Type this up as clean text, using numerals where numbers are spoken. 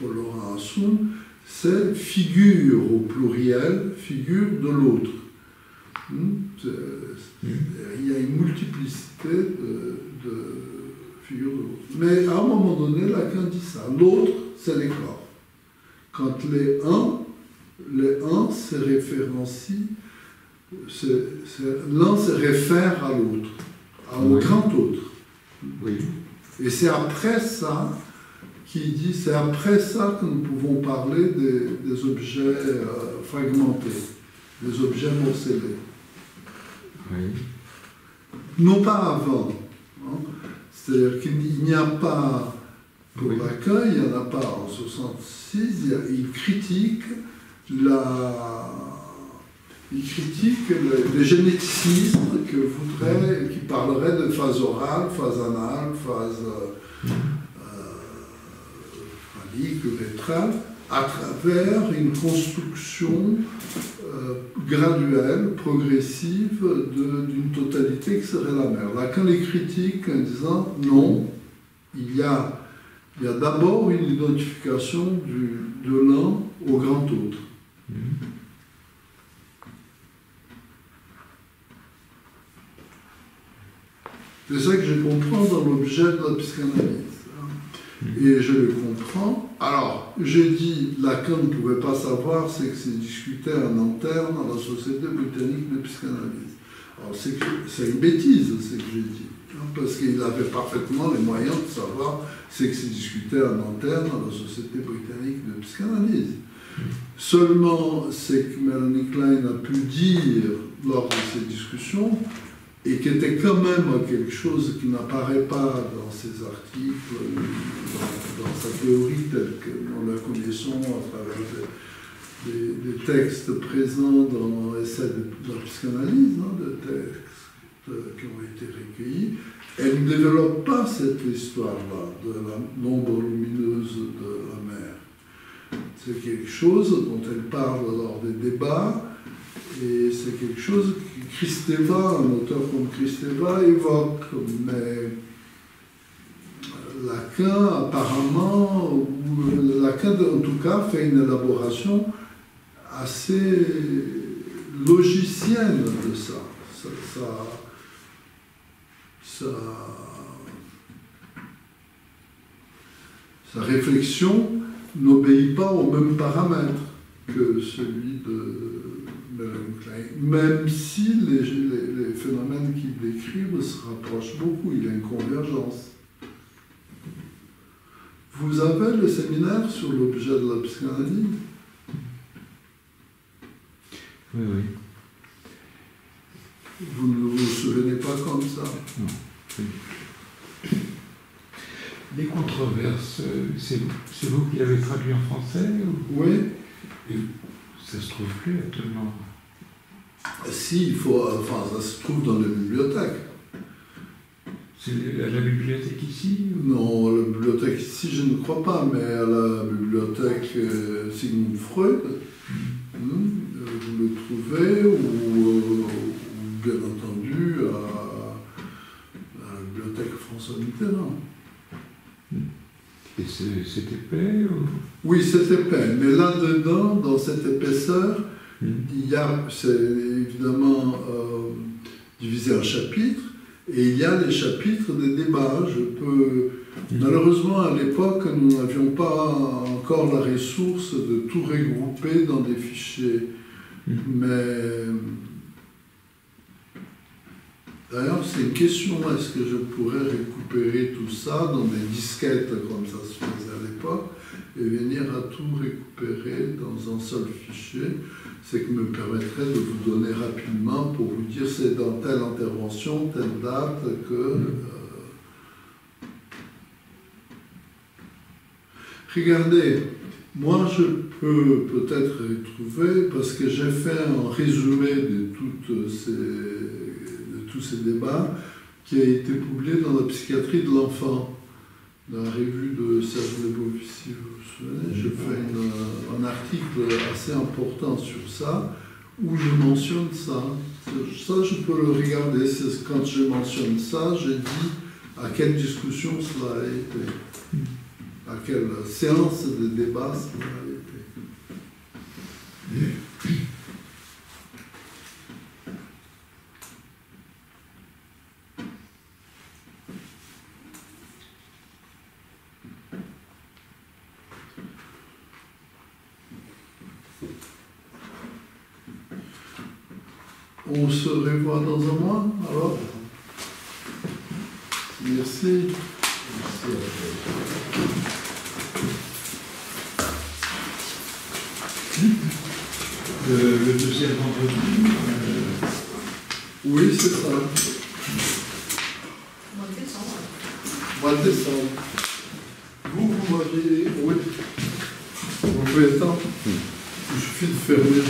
pour Laurent Assoun, c'est figure au pluriel, figure de l'autre. Il y a une multiplicité de figures de l'autre. Mais à un moment donné, Lacan dit ça. L'autre, c'est les corps. Quand les uns se référencient, l'un se réfère à l'autre, au grand autre. Oui. Et c'est après ça qu'il dit, c'est après ça que nous pouvons parler des objets fragmentés, des objets morcelés. Oui. Non pas avant. Hein. C'est-à-dire qu'il n'y a pas, pour Lacan, il n'y en a pas en 66, il critique le généticisme qui parlerait de phase orale, phase anale, phase phallique, urétrale, à travers une construction graduelle, progressive d'une totalité qui serait la mère. Lacan les critique en disant non, il y a d'abord une identification de l'un au grand autre. C'est ça que je comprends dans l'objet de la psychanalyse. Et je le comprends. Alors, j'ai dit, Lacan ne pouvait pas savoir, c'est que c'est discuté en interne dans la Société britannique de psychanalyse. Alors, c'est une bêtise, ce que j'ai dit, hein, parce qu'il avait parfaitement les moyens de savoir, c'est que c'est discuté en interne dans la Société britannique de psychanalyse. Seulement, c'est que Melanie Klein a pu dire, lors de ces discussions, et qui était quand même quelque chose qui n'apparaît pas dans ses articles, dans sa théorie telle que nous la connaissons à travers des textes présents dans l'essai de la psychanalyse, hein, de textes qui ont été recueillis. Elle ne développe pas cette histoire-là de l'ombre lumineuse de la mer. C'est quelque chose dont elle parle lors des débats, et c'est quelque chose que Kristeva, un auteur comme Kristeva, évoque, mais Lacan, apparemment, ou Lacan en tout cas, fait une élaboration assez logicienne de ça. Sa réflexion n'obéit pas aux mêmes paramètres que celui de Melanie Klein, même si les phénomènes qu'il décrit se rapprochent beaucoup, il y a une convergence. Vous avez le séminaire sur l'objet de la psychanalyse? Oui, oui. Vous ne vous souvenez pas comme ça? Non. Oui. Les controverses, c'est vous qui l'avez traduit en français ou... Oui. Et ça se trouve plus actuellement? Si, il faut, enfin, ça se trouve dans les bibliothèques. C'est à la bibliothèque ici ou... Non, la bibliothèque ici, je ne crois pas, mais à la bibliothèque Sigmund Freud, vous le trouvez, ou bien entendu à la bibliothèque François Mitterrand. Et c'est épais ou... Oui, c'est épais, mais là-dedans, dans cette épaisseur, il y a, c'est évidemment divisé en chapitres, et il y a les chapitres des débats. Malheureusement, à l'époque, nous n'avions pas encore la ressource de tout regrouper dans des fichiers. Mais d'ailleurs, c'est une question, est-ce que je pourrais récupérer tout ça dans des disquettes comme ça se faisait à l'époque et venir à tout récupérer dans un seul fichier, c'est qui me permettrait de vous donner rapidement pour vous dire c'est dans telle intervention, telle date que... Regardez, moi je peux peut-être retrouver, parce que j'ai fait un résumé de tous ces débats qui a été publié dans la psychiatrie de l'enfant, dans la revue de Serge Lebovici, vous vous souvenez, j'ai fait un article assez important sur ça, où je mentionne ça. Ça, je peux le regarder. Quand je mentionne ça, je dis à quelle discussion cela a été. à quelle séance de débat ça a été. On se revoit dans un mois, alors. Merci. Le deuxième vendredi. Oui, c'est ça. Mois de décembre. Mois de décembre. Vous m'aviez. Oui. Vous pouvez attendre. Il suffit de fermer.